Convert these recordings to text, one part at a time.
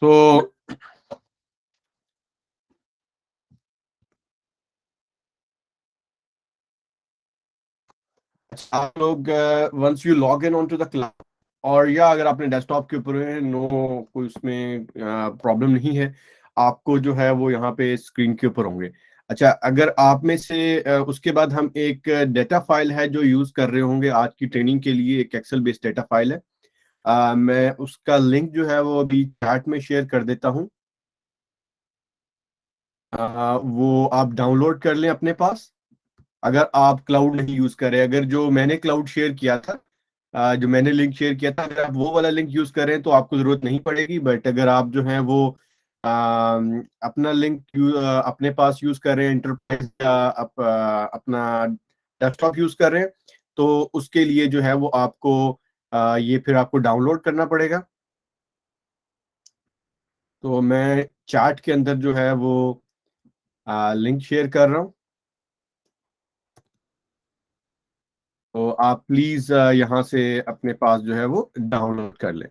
तो आप लोग once you log in on to the cloud, और या अगर आपने डेस्कटॉप के ऊपर है, नो कोई उसमें प्रॉब्लम नहीं है, आपको जो है वो यहाँ पे स्क्रीन के ऊपर होंगे। अच्छा, अगर आप में से उसके बाद हम एक डेटा फाइल है जो यूज कर रहे होंगे आज की ट्रेनिंग के लिए, एक एक्सेल बेस्ड डेटा फाइल है। मैं उसका लिंक जो है वो अभी चैट में शेयर कर देता हूँ। वो आप डाउनलोड कर लें अपने पास, अगर आप क्लाउड नहीं यूज कर रहे। अगर जो मैंने क्लाउड शेयर किया था, जो मैंने लिंक शेयर किया था, अगर आप वो वाला लिंक यूज कर रहे हैं तो आपको जरूरत नहीं पड़ेगी। बट अगर आप जो है वो अपना लिंक अपने पास यूज कर रहे हैं, इंटरप्राइज या अपना डेस्कटॉप यूज कर रहे हैं, तो उसके लिए जो है वो आपको ये फिर आपको डाउनलोड करना पड़ेगा। तो मैं चैट के अंदर जो है वो लिंक शेयर कर रहा हूँ, तो आप प्लीज यहाँ से अपने पास जो है वो डाउनलोड कर लें।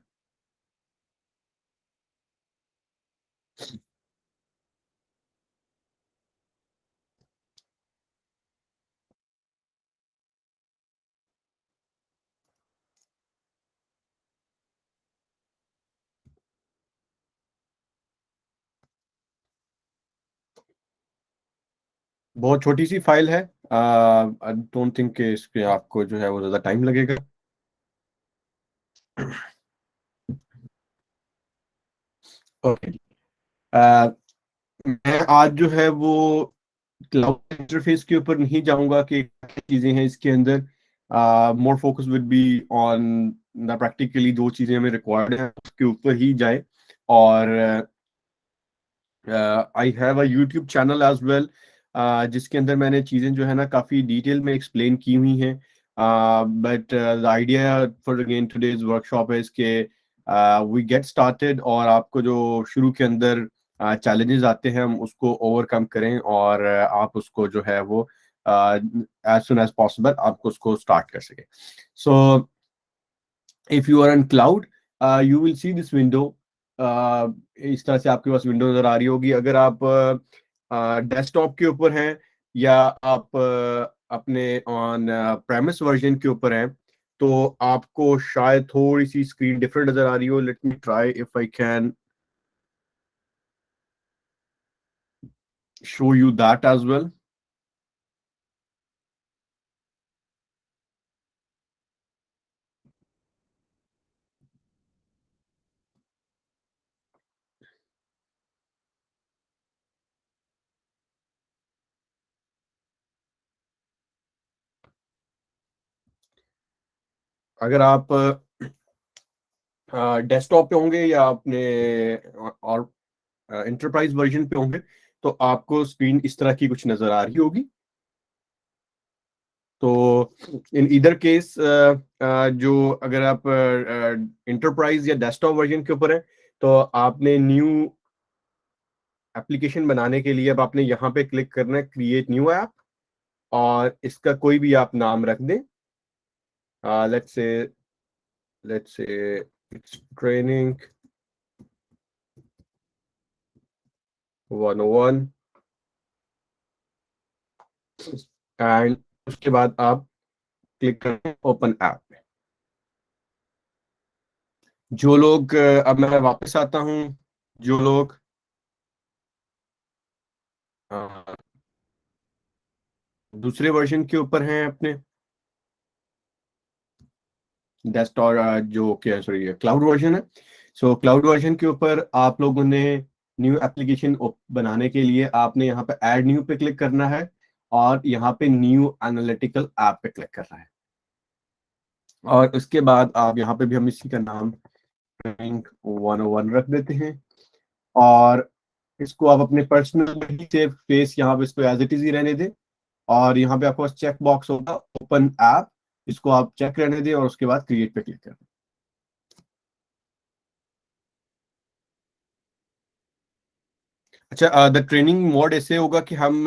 बहुत छोटी सी फाइल है, आई डोंट थिंक कि इस पे आपको जो है वो ज़्यादा टाइम लगेगा। ओके, मैं आज जो है वो क्लाउड इंटरफेस के ऊपर नहीं जाऊंगा कि क्या चीज़ें हैं इसके अंदर। More focus with be on the practically जो चीज़ें हमें रिक्वायर्ड हैं उसके ऊपर ही जाए। और I have a YouTube channel as well, जिसके अंदर मैंने चीज़ें जो है ना काफ़ी डिटेल में एक्सप्लेन की हुई हैं। But the idea for again today's workshop is के वी गेट स्टार्टेड, और आपको जो शुरू के अंदर चैलेंजेस आते हैं हम उसको ओवरकम करें, और आप उसको जो है वो एज सुन एज पॉसिबल आपको उसको स्टार्ट कर सकें। So if you are on cloud, you will see this window. इस तरह से आपके पास विंडो नजर आ रही होगी। अगर आप डेस्कटॉप के ऊपर हैं या आप अपने ऑन प्रेमिस वर्जन के ऊपर हैं, तो आपको शायद थोड़ी सी स्क्रीन डिफरेंट नजर आ रही हो। Let me try if I can show you that as well. अगर आप डेस्कटॉप पे होंगे या अपने और एंटरप्राइज वर्जन पे होंगे, तो आपको स्क्रीन इस तरह की कुछ नजर आ रही होगी। तो इन इधर केस जो अगर आप इंटरप्राइज या डेस्कटॉप वर्जन के ऊपर है, तो आपने न्यू एप्लीकेशन बनाने के लिए अब आपने यहाँ पे क्लिक करना है क्रिएट न्यू ऐप, और इसका कोई भी आप नाम रख दें। Let's say it's training 101, and उसके बाद आप क्लिक करें ओपन ऐप में। जो लोग अब मैं वापस आता हूँ, जो लोग अ, दूसरे वर्जन के ऊपर हैं अपने डेस्कटॉप, जो क्या सॉरी क्लाउड वर्जन है, सो क्लाउड वर्जन के ऊपर आप लोगों ने न्यू एप्लीकेशन बनाने के लिए आपने यहाँ पे ऐड न्यू पे क्लिक करना है, और यहाँ पे न्यू एनालिटिकल ऐप पे क्लिक करना है। और उसके बाद आप यहाँ पे भी हम इसी का नाम रैंक 101 रख देते हैं, और इसको आप अपने पर्सनल से फेस यहाँ पे इसको एज इट इज ही रहने दें। और यहाँ पे आपको चेक बॉक्स होगा ओपन ऐप, इसको आप चेक रहने दें और उसके बाद क्रिएट पे क्लिक करें। अच्छा, द ट्रेनिंग मोड ऐसे होगा कि हम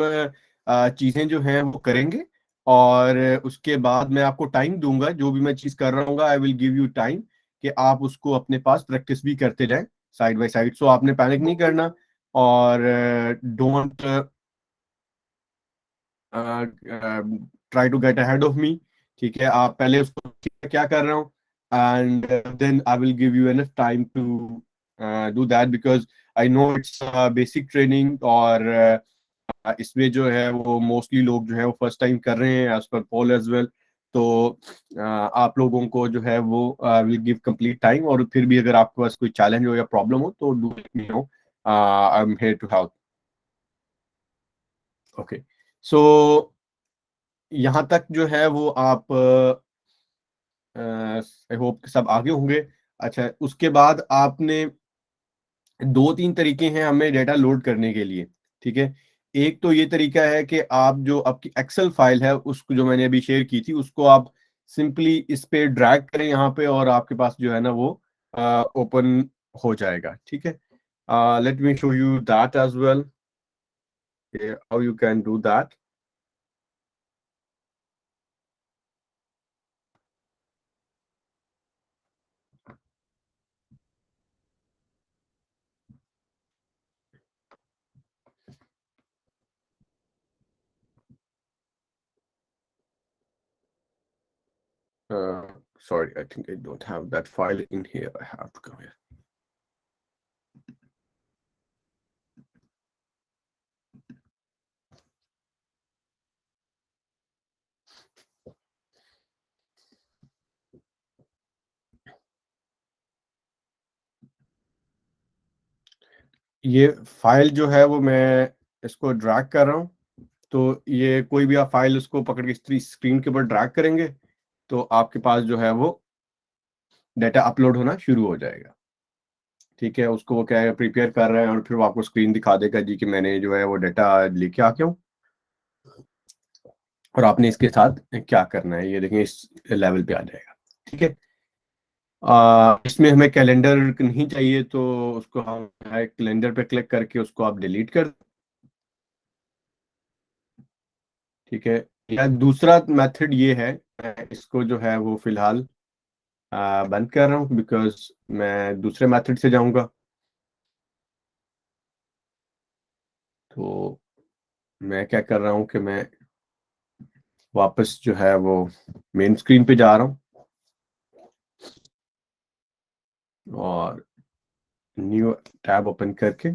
चीज़ें जो हैं वो करेंगे, और उसके बाद मैं आपको टाइम दूंगा। जो भी मैं चीज़ कर रहा हूँ आई विल गिव यू टाइम कि आप उसको अपने पास प्रैक्टिस भी करते जाएं, साइड बाय साइड। सो आपने पैनिक नहीं करना और don't try to get ahead of me. ठीक है, आप पहले उसको क्या कर रहा हूँ, and then I will give you enough time to do that, because I know it's basic training, और इसमें जो है वो मोस्टली लोग जो है वो फर्स्ट टाइम कर रहे हैं as per Paul as well. तो आप लोगों को जो है वो विल गिव कंप्लीट टाइम, और फिर भी अगर आपके पास कोई चैलेंज हो या प्रॉब्लम हो तो do let me know, I am here to help. Okay, so यहाँ तक जो है वो आप आई होप सब आगे होंगे। अच्छा, उसके बाद आपने दो तीन तरीके हैं हमें डेटा लोड करने के लिए। ठीक है, एक तो ये तरीका है कि आप जो आपकी एक्सेल फाइल है उसको, जो मैंने अभी शेयर की थी, उसको आप सिंपली इस पे ड्रैग करें यहाँ पे, और आपके पास जो है ना वो ओपन हो जाएगा। ठीक है, let me show you that as well, how you can do that. Sorry, I think I don't have that file in here. I have to come here. ये फाइल जो है वो मैं इसको ड्रैग कर रहा हूँ। तो ये कोई भी आप फाइल उसको पकड़ के स्क्रीन के ऊपर ड्रैग करेंगे तो आपके पास जो है वो डाटा अपलोड होना शुरू हो जाएगा। ठीक है, उसको वो क्या है, प्रिपेयर कर रहे हैं, और फिर वो आपको स्क्रीन दिखा देगा जी कि मैंने जो है वो डाटा लेके आ गया हूँ, और आपने इसके साथ क्या करना है ये देखें, इस लेवल पे आ जाएगा। ठीक है, इसमें हमें कैलेंडर नहीं चाहिए, तो उसको हम कैलेंडर पे क्लिक करके उसको आप डिलीट कर। ठीक है, या दूसरा मेथड ये है, मैं इसको जो है वो फिलहाल बंद कर रहा हूँ, बिकॉज मैं दूसरे मेथड से जाऊंगा। तो मैं क्या कर रहा हूँ कि मैं वापस जो है वो मेन स्क्रीन पे जा रहा हूँ, और न्यू टैब ओपन करके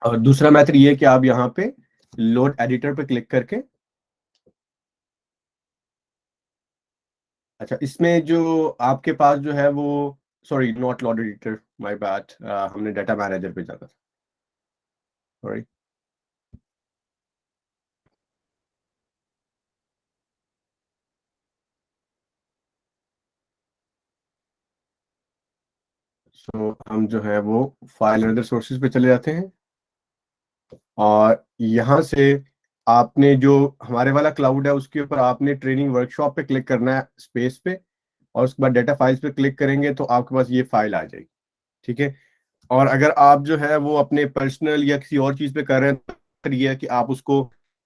और दूसरा मेथड ये है कि आप यहाँ पे लोड एडिटर पे क्लिक करके, अच्छा इसमें जो आपके पास जो है वो, sorry not load editor, my bad, हमने डाटा मैनेजर पे जाना था, सॉरी। सो हम जो है वो फाइल एंड सोर्सेज पे चले जाते हैं, और यहाँ से आपने जो हमारे वाला क्लाउड है उसके ऊपर आपने ट्रेनिंग वर्कशॉप पे क्लिक करना है, स्पेस पे, और उसके बाद डाटा फाइल्स पे क्लिक करेंगे तो आपके पास ये फाइल आ जाएगी। ठीक है, और अगर आप जो है वो अपने पर्सनल या किसी और चीज पे कर रहे हैं तो ये है कि आप उसको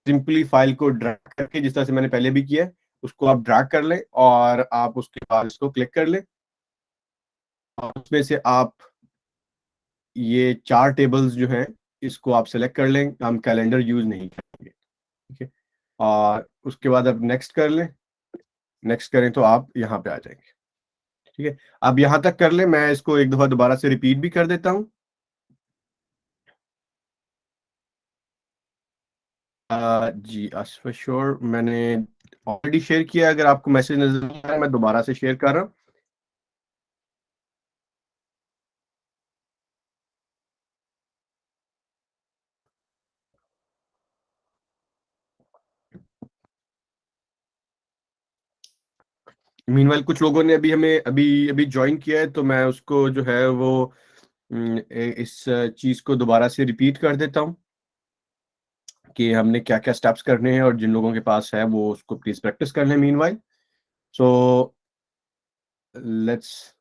सिंपली फाइल को ड्रैग करके, जिस तरह से मैंने पहले भी किया है, उसको आप ड्रैग कर लें और आप उसके बाद इसको क्लिक कर लें, और उसमें से आप ये चार टेबल्स जो हैं इसको आप सेलेक्ट कर लें, हम कैलेंडर यूज नहीं करेंगे। ठीक है, और उसके बाद आप नेक्स्ट कर लें, नेक्स्ट करें तो आप यहाँ पे आ जाएंगे। ठीक है, अब यहाँ तक कर लें, मैं इसको एक दफा दोबारा से रिपीट भी कर देता हूँ। जी फॉर श्योर, मैंने ऑलरेडी शेयर किया है, अगर आपको मैसेज नजर नहीं आ रहा है, मैं दोबारा से शेयर कर रहा हूँ। मीनवाइल कुछ लोगों ने अभी हमें अभी अभी ज्वाइन किया है, तो मैं उसको जो है वो इस चीज को दोबारा से रिपीट कर देता हूँ कि हमने क्या क्या स्टेप्स करने हैं, और जिन लोगों के पास है वो उसको प्लीज प्रैक्टिस कर लें meanwhile. So let's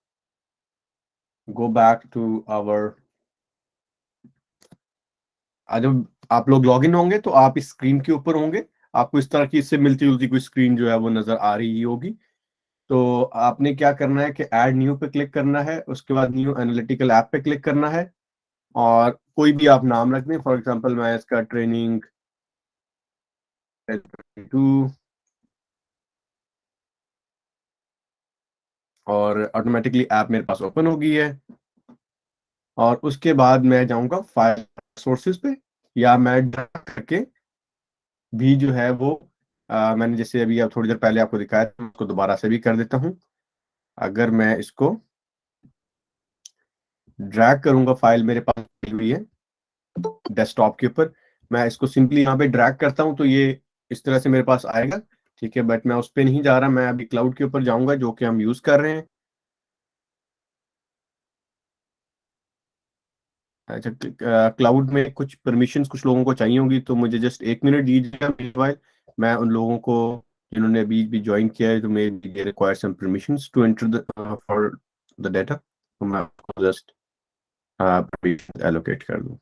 go back to our, जब आप लोग लॉगिन होंगे तो आप इस स्क्रीन के ऊपर होंगे, आपको इस तरह की इससे मिलती जुलती कोई स्क्रीन जो है वो नजर आ रही होगी। तो आपने क्या करना है कि ऐड न्यू पे क्लिक करना है, उसके बाद न्यू एनालिटिकल ऐप पे क्लिक करना है, और कोई भी आप नाम रख दें। फॉर एग्जांपल मैं इसका ट्रेनिंग 2, और ऑटोमेटिकली ऐप मेरे पास ओपन हो गई है। और उसके बाद मैं जाऊंगा फाइल सोर्सेज पे, या मैं ड्रैग करके भी जो है वो मैंने जैसे अभी अब थोड़ी देर पहले आपको दिखाया था, उसको दोबारा से भी कर देता हूं। अगर मैं इसको ड्रैग करूंगा, फाइल मेरे पास हुई है डेस्कटॉप के ऊपर, मैं इसको सिंपली यहाँ पे ड्रैग करता हूं तो ये इस तरह से मेरे पास आएगा। ठीक है, बट मैं उस पर नहीं जा रहा, मैं अभी क्लाउड के ऊपर जाऊंगा जो कि हम यूज कर रहे हैं। अच्छा, क्लाउड में कुछ परमिशंस कुछ लोगों को चाहिए होंगी, तो मुझे जस्ट 1 मिनट दीजिएगा meanwhile। मैं उन लोगों को जिन्होंने अभी भी ज्वाइन किया है, तो may require some permissions to enter the for the data, तो मैं आपको जस्ट परमिशन एलोकेट कर दूं।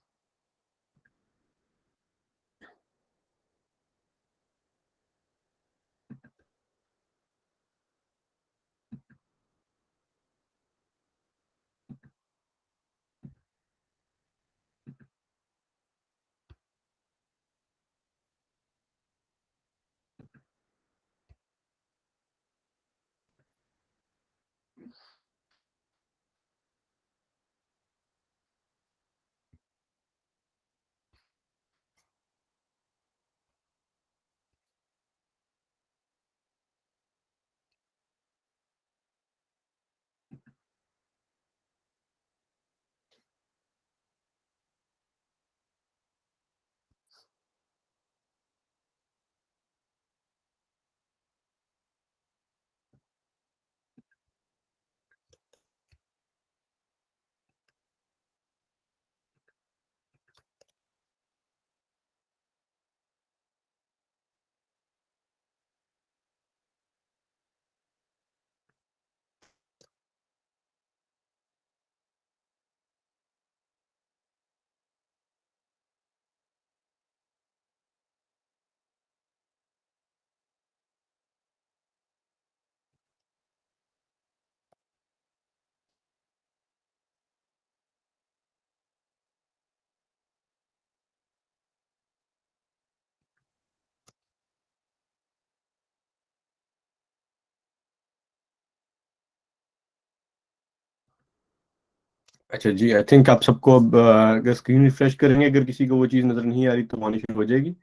अच्छा जी, आई थिंक आप सबको अब अगर स्क्रीन रिफ्रेश करेंगे, अगर किसी को वो चीज़ नज़र नहीं आ रही तो आनी शुरू हो जाएगी।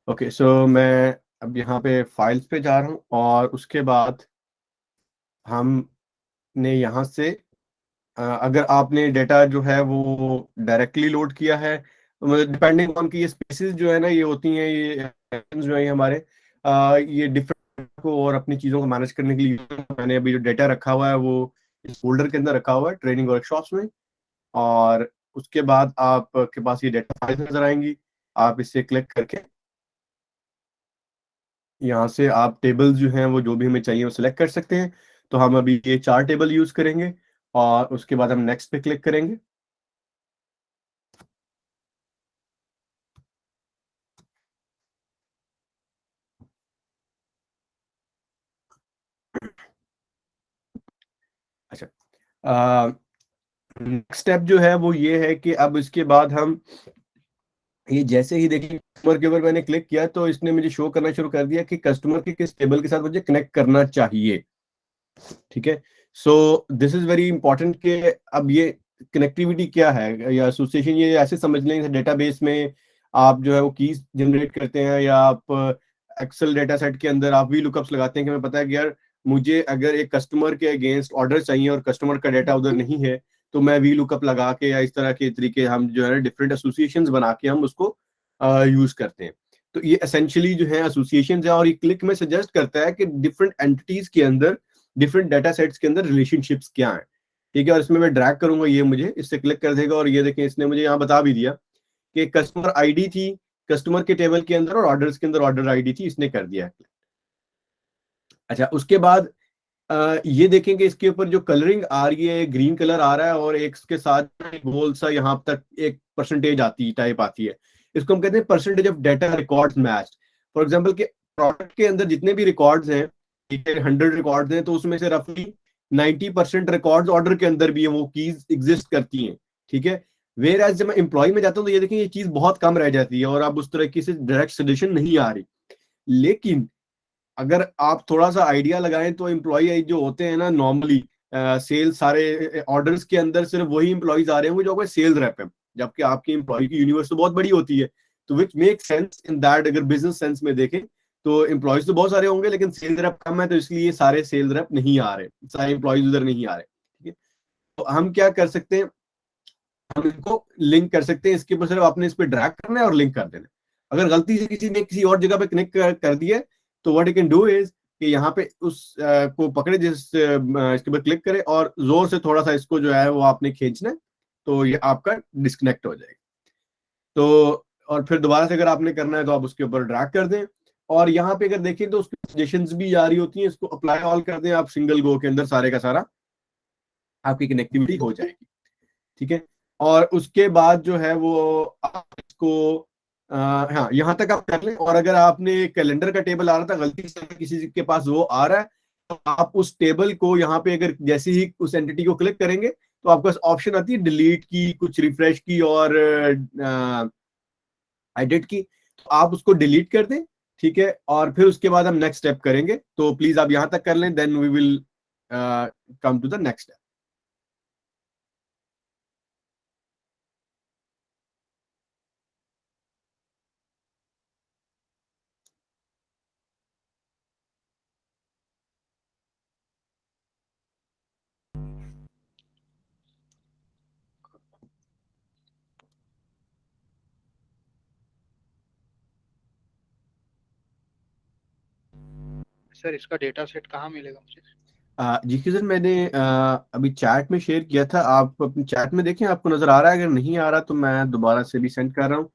ओके, सो मैं अब यहाँ पे फाइल्स पे जा रहा हूँ, और उसके बाद हमने यहाँ से अगर आपने डेटा जो है वो डायरेक्टली लोड किया है, मतलब डिपेंडिंग ऑन की ये स्पेसिस जो है ना, ये होती हैं, ये जो है हमारे ये डिफरेंट को और अपनी चीज़ों को मैनेज करने के लिए मैंने अभी जो डेटा रखा हुआ है वो इस फोल्डर के अंदर रखा हुआ है, ट्रेनिंग वर्कशॉप्स में। और उसके बाद आपके पास ये डेटा फाइल नजर आएंगी, आप इससे क्लिक करके यहाँ से आप टेबल्स जो हैं वो जो भी हमें चाहिए वो सिलेक्ट कर सकते हैं। तो हम अभी ये 4 टेबल यूज करेंगे, और उसके बाद हम नेक्स्ट पे क्लिक करेंगे। अच्छा, नेक्स्ट स्टेप जो है वो ये है कि अब इसके बाद हम ये जैसे ही देखिए कस्टमर के ऊपर मैंने क्लिक किया, तो इसने मुझे शो करना शुरू कर दिया कि कस्टमर के किस टेबल के साथ मुझे कनेक्ट करना चाहिए। ठीक है, so this is very important कि अब ये कनेक्टिविटी क्या है या एसोसिएशन, ये ऐसे समझ लें डेटाबेस में आप जो है वो कीज जनरेट करते हैं, या आप एक्सेल डेटा सेट के अंदर आप वी लुकअप्स लगाते हैं कि हमें पता है कि यार मुझे अगर एक कस्टमर के अगेंस्ट ऑर्डर चाहिए और कस्टमर का डेटा उधर नहीं है, तो मैं वी लुकअप लगा के या इस तरह के तरीके हम जो है डिफरेंट एसोसिएशन बना के हम उसको यूज करते हैं। तो ये एसेंशियली जो है एसोसिएशन है, और ये क्लिक में सजेस्ट करता है कि डिफरेंट एंटिटीज के अंदर डिफरेंट डाटा सेट्स के अंदर रिलेशनशिप्स क्या हैं। ठीक है, और इसमें मैं ड्रैग करूंगा, ये मुझे इससे क्लिक कर देगा, और ये देखें इसने मुझे यहाँ बता भी दिया कि कस्टमर आईडी थी कस्टमर के टेबल के अंदर, और ऑर्डर्स के अंदर ऑर्डर आईडी थी, इसने कर दिया है। अच्छा, उसके बाद ये देखेंगे इसके ऊपर जो कलरिंग आ रही है, ग्रीन कलर आ रहा है और एक इसके साथ गोल सा यहाँ तक एक परसेंटेज आती टाइप आती है। इसको हम कहते हैं percentage of data records matched. For example के प्रोडक्ट के अंदर जितने भी रिकॉर्ड्स हैं, ठीक है, 100 रिकॉर्ड्स हैं, तो उसमें से रफली 90% रिकॉर्ड्स ऑर्डर के अंदर भी है, वो कीज एग्जिस्ट करती हैं, ठीक है। वेयर एज जब मैं एम्प्लॉय में जाता हूँ तो ये देखें ये चीज बहुत कम रह जाती है और अब उस तरह की से डायरेक्ट सजेशन नहीं आ रही। लेकिन अगर आप थोड़ा सा आइडिया लगाएं तो एम्प्लॉय जो होते हैं ना नॉर्मली सेल्स सारे ऑर्डर्स के अंदर सिर्फ वही एम्प्लॉयज आ रहे होंगे जो आपके सेल्स रेप है, जबकि आपकी एम्प्लॉय की यूनिवर्स तो बहुत बड़ी होती है। तो which make sense in that, अगर बिजनेस सेंस में देखें तो एम्प्लॉयज तो बहुत सारे होंगे लेकिन सेल्स रेप कम है, तो इसलिए सारे सेल्स रेप नहीं आ रहे, सारे एम्प्लॉयज उधर नहीं आ रहे, ठीक है। तो हम क्या कर सकते हैं, हम इनको लिंक कर सकते हैं, इसके ऊपर सिर्फ आपने इस पर ड्रैग करना है और लिंक कर देना है। अगर गलती से किसी ने किसी और जगह पे कनेक्ट कर दिया तो what you can do is कि यहाँ पे उस को पकड़े, जिस इसके ऊपर क्लिक करें और जोर से थोड़ा सा इसको जो है वो आपने खींचना है, तो ये आपका डिस्कनेक्ट हो जाएगा। तो और फिर दोबारा से अगर आपने करना है तो आप उसके ऊपर ड्रैग कर दें, और यहाँ पे अगर देखें तो उसकी सजेशंस भी जा रही होती हैं, इसको अप्लाई ऑल कर दें आप, सिंगल गो के अंदर सारे का सारा आपकी कनेक्टिविटी हो जाएगी, ठीक है। और उसके बाद जो है वो आप इसको हाँ यहाँ तक आप कर लें। और अगर आपने कैलेंडर का टेबल आ रहा था गलती से किसी के पास वो आ रहा है, तो आप उस टेबल को यहाँ पे अगर जैसे ही उस एंटिटी को क्लिक करेंगे तो आपके पास ऑप्शन आती है डिलीट की, कुछ रिफ्रेश की और एडिट की, तो आप उसको डिलीट कर दें, ठीक है। और फिर उसके बाद हम नेक्स्ट स्टेप करेंगे, तो प्लीज आप यहां तक कर लें, then we will come to the next step. Sir इसका डेटा सेट कहाँ मिलेगा मुझे? जी सर, मैंने अभी चैट में शेयर किया था, आप अपने चैट में देखें, आपको नजर आ रहा है? अगर नहीं आ रहा तो मैं दोबारा से भी सेंड कर रहा हूँ।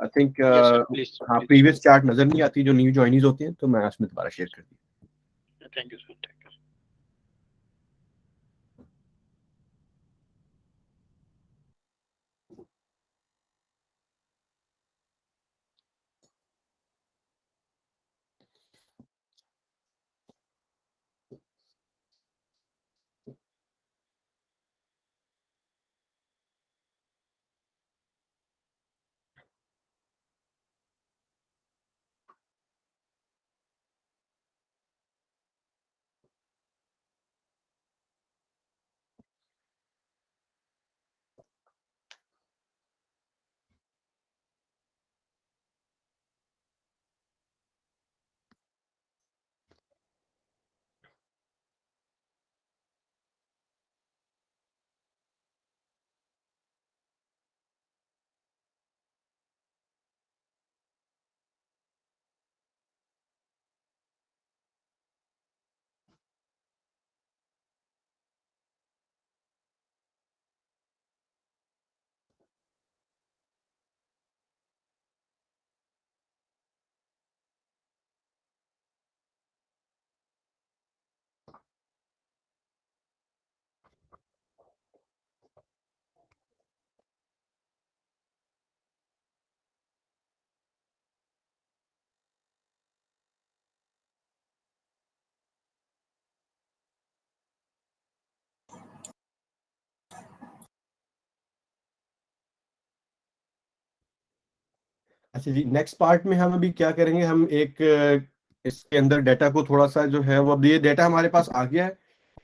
I think yes sir, please हाँ, प्लीज। प्रीवियस चैट नजर नहीं आती जो न्यू ज्वाइनीज होते हैं, तो मैं उसमें दोबारा शेयर कर दी। Thank you sir, thank you. अच्छा जी, नेक्स्ट पार्ट में हम अभी क्या करेंगे, हम एक इसके अंदर डाटा को थोड़ा सा जो है वो, अब ये डाटा हमारे पास आ गया है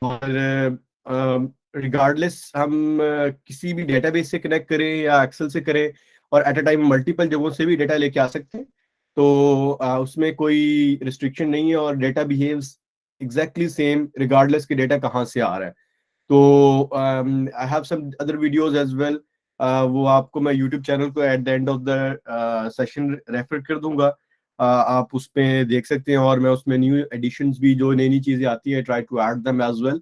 और रिगार्डलेस हम किसी भी डेटाबेस से कनेक्ट करें या एक्सेल से करें और एट अ टाइम मल्टीपल जगहों से भी डेटा लेके आ सकते हैं, तो उसमें कोई रिस्ट्रिक्शन नहीं है और data behaves exactly same regardless कि डेटा कहाँ से आ रहा है। तो I have some other videos as well, वो आपको मैं यूट्यूब चैनल को at the end of the session refer कर दूंगा, आप उस पे देख सकते हैं और मैं उसमें न्यू एडिशंस भी जो नई नई चीजें आती है try to add them as well.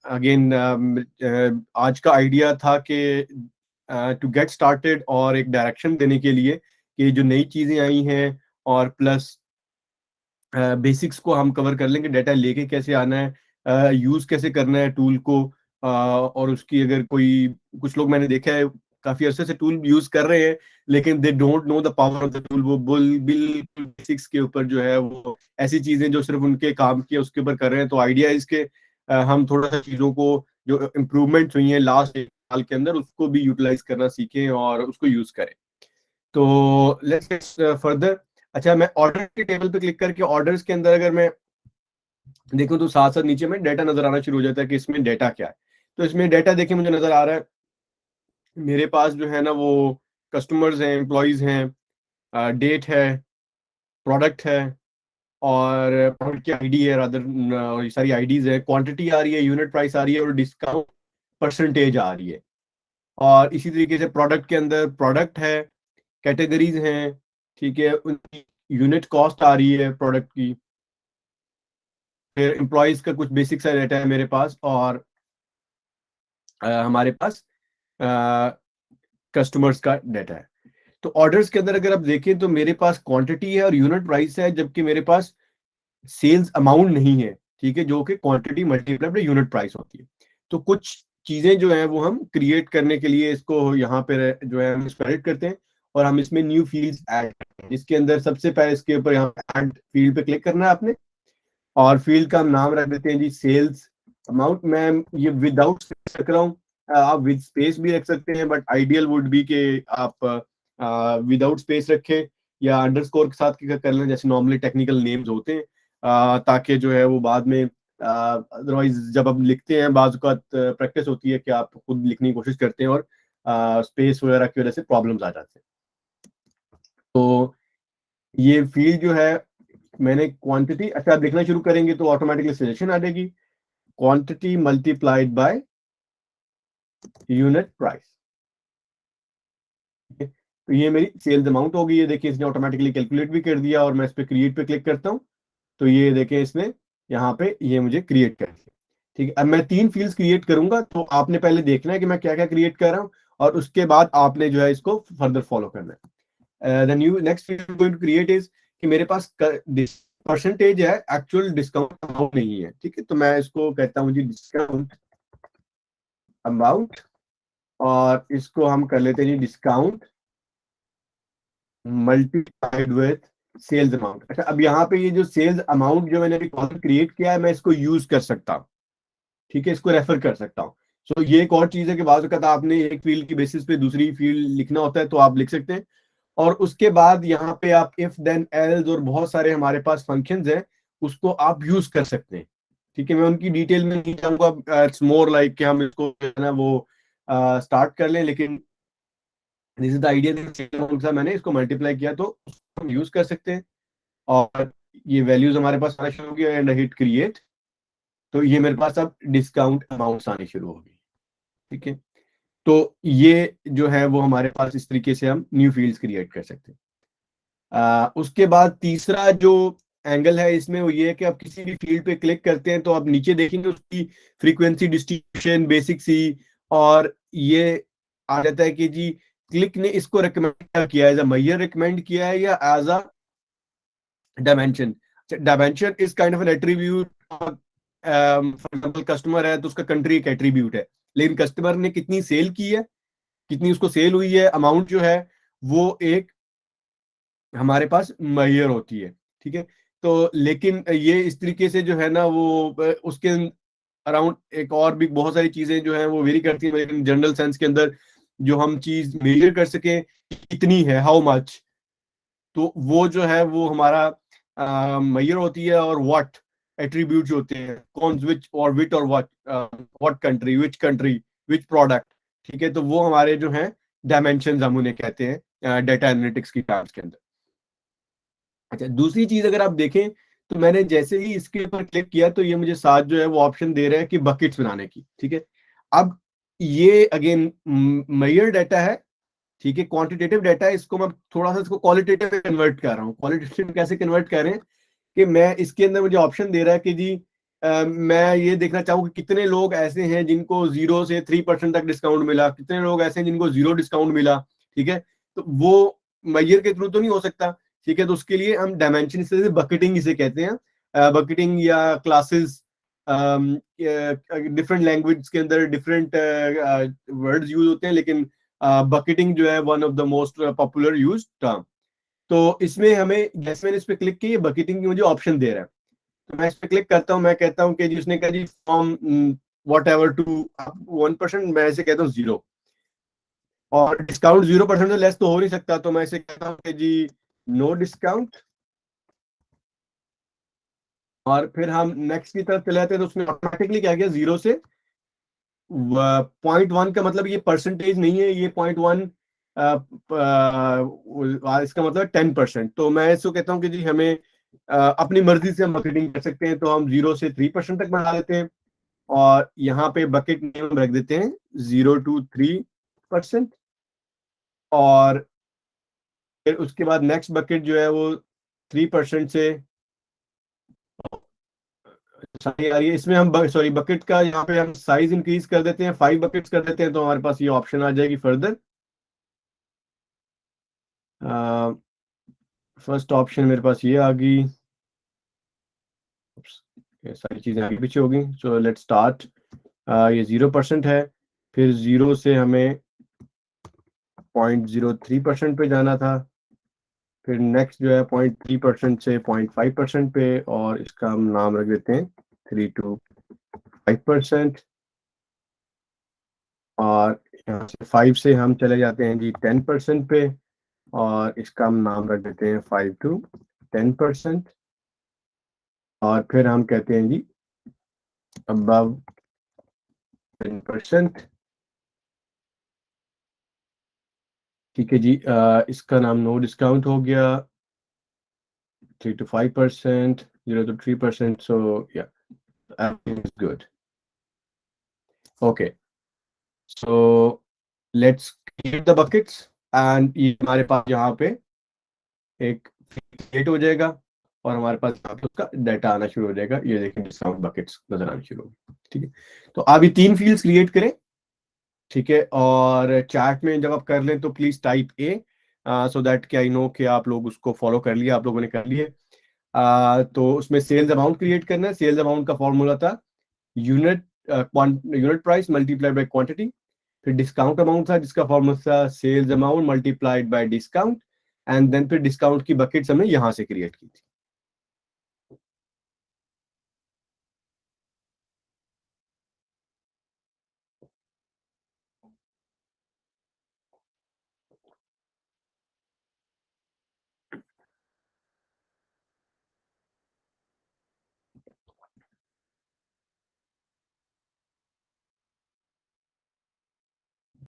Again आज का आइडिया था कि टू गेट स्टार्टेड और एक डायरेक्शन देने के लिए कि जो नई चीजें आई हैं और प्लस बेसिक्स को हम कवर कर लेंगे, डाटा लेके कैसे आना है, यूज कैसे करना है टूल को, और उसकी अगर कोई, कुछ लोग मैंने देखा है काफी अरसे से टूल यूज कर रहे हैं लेकिन they don't know the power of the tool, वो बिल्कुल बेसिक्स के ऊपर जो है वो ऐसी चीजें जो सिर्फ उनके काम की है उसके ऊपर कर रहे हैं। तो आइडिया इसके हम थोड़ा सा चीजों को जो इम्प्रूवमेंट हुई है लास्ट एक साल के अंदर उसको भी यूटिलाइज करना सीखें और उसको यूज करें। तो लेट्स गेट फर्दर। अच्छा, मैं ऑर्डर के टेबल पे क्लिक करके ऑर्डर्स के अंदर अगर मैं देखूं तो साथ साथ नीचे में डाटा नजर आना शुरू हो जाता है कि इसमें डाटा क्या है। तो इसमें डाटा देखिए मुझे नजर आ रहा है, मेरे पास जो है ना वो कस्टमर्स हैं, एम्प्लॉयज हैं, डेट है, प्रोडक्ट है, और प्रोडक्ट की आईडी है, अदर ये सारी आईडीज है, क्वांटिटी आ रही है, यूनिट प्राइस आ रही है और डिस्काउंट परसेंटेज आ रही है। और इसी तरीके से प्रोडक्ट के अंदर प्रोडक्ट है, कैटेगरीज हैं, ठीक है, उनकी यूनिट कॉस्ट आ रही है प्रोडक्ट की, फिर एम्प्लॉयज का कुछ बेसिक सा डाटा है मेरे पास, और हमारे पास कस्टमर्स का डाटा है। तो ऑर्डर्स के अंदर अगर आप देखें तो मेरे पास क्वांटिटी है और यूनिट प्राइस है, जबकि मेरे पास सेल्स अमाउंट नहीं है, ठीक है, जो कि quantity multiply by unit price होती है। तो कुछ चीजें जो है वो हम क्रिएट करने के लिए इसको यहाँ पे जो है हम इसको एडिट करते हैं और हम इसमें न्यू फील्ड्स ऐड करते हैं, जिसके अंदर सबसे पहले इसके ऊपर यहाँ ऐड फील्ड पे क्लिक करना है आपने, और फील्ड का हम नाम रख देते हैं जी सेल्स अमाउंट। मैं ये विदाउट स्पेस रख रहा हूँ, आप विद स्पेस भी रख सकते हैं, बट आइडियल वुड बी कि आप विदाउट स्पेस रखें या अंडरस्कोर के साथ कर लें जैसे नॉर्मली टेक्निकल नेम्स होते हैं, ताकि जो है वो बाद में अदरवाइज जब हम लिखते हैं बाज़ औक़ात प्रैक्टिस होती है कि आप खुद लिखने की कोशिश करते हैं और स्पेस वगैरह की वजह से प्रॉब्लम्स आ जाते हैं। तो ये फील्ड जो है मैंने क्वांटिटी, अच्छा आप देखना शुरू करेंगे तो ऑटोमेटिकली सजेशन आ जाएगी, quantity multiplied by unit price. तो ये मेरी सेल्स अमाउंट होगी, ये देखिए इसने ऑटोमेटिकली कैलकुलेट भी कर दिया, और मैं इस पे क्रिएट पे क्लिक करता हूँ तो ये देखें इसने यहाँ पे ये मुझे क्रिएट कर दिया। ठीक है, अब मैं 3 फील्ड्स क्रिएट करूंगा, तो आपने पहले देखना है कि मैं क्या क्या क्रिएट कर रहा हूँ और उसके बाद आपने जो है इसको फर्दर फॉलो करना है। The new next field going to create is कि मेरे पास परसेंटेज है, एक्चुअल डिस्काउंट अमाउंट नहीं है। ठीक है, तो मैं इसको कहता हूँ जी डिस्काउंट अमाउंट, और इसको हम कर लेते हैं जी discount multiplied with sales amount. अच्छा, अब यहाँ पे ये जो सेल्स अमाउंट जो मैंने अभी कॉलम क्रिएट किया है मैं इसको यूज कर सकता हूँ, ठीक है, इसको रेफर कर सकता हूँ। सो ये एक और चीज है कि बाज़ औक़ात आपने एक फील्ड की बेसिस पे दूसरी फील्ड लिखना होता है तो आप लिख सकते हैं, और उसके बाद यहाँ पे आप इफ देन एल्स और बहुत सारे हमारे पास फंक्शंस हैं उसको आप यूज कर सकते हैं। ठीक है, मैं उनकी डिटेल में नहीं जाऊंगा, इट्स मोर लाइक कि हम इसको जो है ना वो स्टार्ट कर लें, लेकिन दिस इज द आइडिया, मैंने इसको मल्टीप्लाई किया तो हम यूज कर सकते हैं, और ये वैल्यूज हमारे पास आना शुरू हो गया एंड हिट क्रिएट, तो ये मेरे पास अब डिस्काउंट अमाउंट्स आने शुरू हो गई। ठीक है, तो ये जो है वो हमारे पास इस तरीके से हम न्यू फील्ड्स क्रिएट कर सकते हैं। उसके बाद तीसरा जो एंगल है इसमें वो ये है कि आप किसी भी फील्ड पे क्लिक करते हैं तो आप नीचे देखेंगे उसकी फ्रीक्वेंसी डिस्ट्रीब्यूशन बेसिक सी, और ये आ जाता है कि जी क्लिक ने इसको रिकमेंड किया है, एज अ मेजर रिकमेंड किया है या as a dimension. Dimension is kind of an attribute, for example customer है तो उसका कंट्री एक एट्रीब्यूट है, लेकिन कस्टमर ने कितनी सेल की है, कितनी उसको सेल हुई है, अमाउंट जो है वो एक हमारे पास मैयर होती है। ठीक है, तो लेकिन ये इस तरीके से जो है ना वो उसके अराउंड एक और भी बहुत सारी चीजें जो है वो वेरी करती है, लेकिन जनरल सेंस के अंदर जो हम चीज मेजर कर सके कितनी है, हाउ मच, तो वो जो है वो हमारा मैयर होती है, और व्हाट एट्रीब्यूट्स होते हैं, कौन विच और विट और what country, which country, which product. ठीक है, तो वो हमारे जो है डायमेंशन हम उन्हें कहते हैं डेटा एनालिटिक्स की टर्म्स के अंदर। अच्छा, दूसरी चीज अगर आप देखें तो मैंने जैसे ही इसके ऊपर क्लिक किया तो ये मुझे साथ जो है वो ऑप्शन दे रहा है कि बकेट्स बनाने की। ठीक है, अब ये अगेन मेजर डाटा है, ठीक है, क्वांटिटेटिव डाटा है, इसको मैं थोड़ा सा इसको क्वालिटेटिव कन्वर्ट कर रहा हूँ। क्वालिटेटिव कैसे कन्वर्ट कर रहे हैं कि मैं इसके अंदर मुझे ऑप्शन दे रहा है कि जी मैं ये देखना चाहूँ कि कितने लोग ऐसे हैं जिनको 0 से 3% तक डिस्काउंट मिला, कितने लोग ऐसे हैं जिनको 0 डिस्काउंट मिला। ठीक है, तो वो मैयर के थ्रू तो नहीं हो सकता, ठीक है, तो उसके लिए हम डायमेंशन से बकेटिंग इसे कहते हैं, बकेटिंग या क्लासेस, डिफरेंट लैंग्वेज के अंदर डिफरेंट वर्ड्स यूज होते हैं, लेकिन बकेटिंग जो है one of the most popular use term. तो इसमें हमें, जैसे मैंने इस पे क्लिक किया, बकेटिंग की मुझे ऑप्शन दे रहा है, तो मैं इस पे क्लिक करता हूँ, मैं कहता हूँ कि जी, उसने कहा जी फ्रॉम वॉट एवर टू 1%, मैं इसे कहता हूँ 0, और डिस्काउंट 0% से लेस तो हो नहीं सकता, तो मैं इसे कहता हूँ कि जी नो डिस्काउंट। और फिर हम नेक्स्ट की तरफ चले जाते हैं, तो उसने ऑटोमेटिकली क्या किया, 0 से 0.1 का मतलब ये परसेंटेज नहीं है, ये 0.1 इसका मतलब 10%। तो मैं इसको कहता हूँ कि जी हमें अपनी मर्जी से हम बकेटिंग कर सकते हैं, तो हम 0 से 3% तक बढ़ा देते हैं, और यहाँ पे बकेट नेम रख देते हैं 0 to 3%। और फिर उसके बाद नेक्स्ट बकेट जो है वो 3% से सारी आ रही है। इसमें हम सॉरी बकेट का यहाँ पे हम साइज इंक्रीज कर देते हैं, 5 बकेट्स कर देते हैं, तो हमारे पास ये ऑप्शन आ जाएगी फर्दर। फर्स्ट ऑप्शन मेरे पास ये आ गई, ये सारी चीजें आगे पीछे होगी। So let start. ये 0% है, फिर 0 से हमें 0.03% पे जाना था, फिर नेक्स्ट जो है 0.3% से 0.5% पे, और इसका हम नाम रख देते हैं 3 to 5%। और यहाँ से 5 से हम चले जाते हैं जी 10% पे, और इसका हम नाम रख देते हैं 5 to 10%। और फिर हम कहते हैं जी अबव 10%। ठीक है जी, इसका नाम नो डिस्काउंट हो गया, 3 to 5%, 0 to 3%, so yeah, everything is good. Okay, so let's create the buckets, and ये हमारे पास यहाँ पे एक क्रिएट हो जाएगा, और हमारे पास यहाँ पे उसका डाटा आना शुरू हो जाएगा। ये देखें डिस्काउंट बकेट्स नजर आना शुरू हो, ठीक है। तो आप ये 3 फील्ड्स क्रिएट करें, ठीक है, और चैट में जब आप कर लें तो please type A, so that कि आई नो कि आप लोग उसको फॉलो कर लिया, आप लोगों ने कर लिए। तो उसमें सेल्स अमाउंट क्रिएट करना है। सेल्स अमाउंट का फॉर्मूला था unit price multiplied by quantity. फिर डिस्काउंट अमाउंट था, जिसका फॉर्मूला था sales amount multiplied by discount, and then फिर डिस्काउंट की बकेट्स हमने यहाँ से क्रिएट की थी।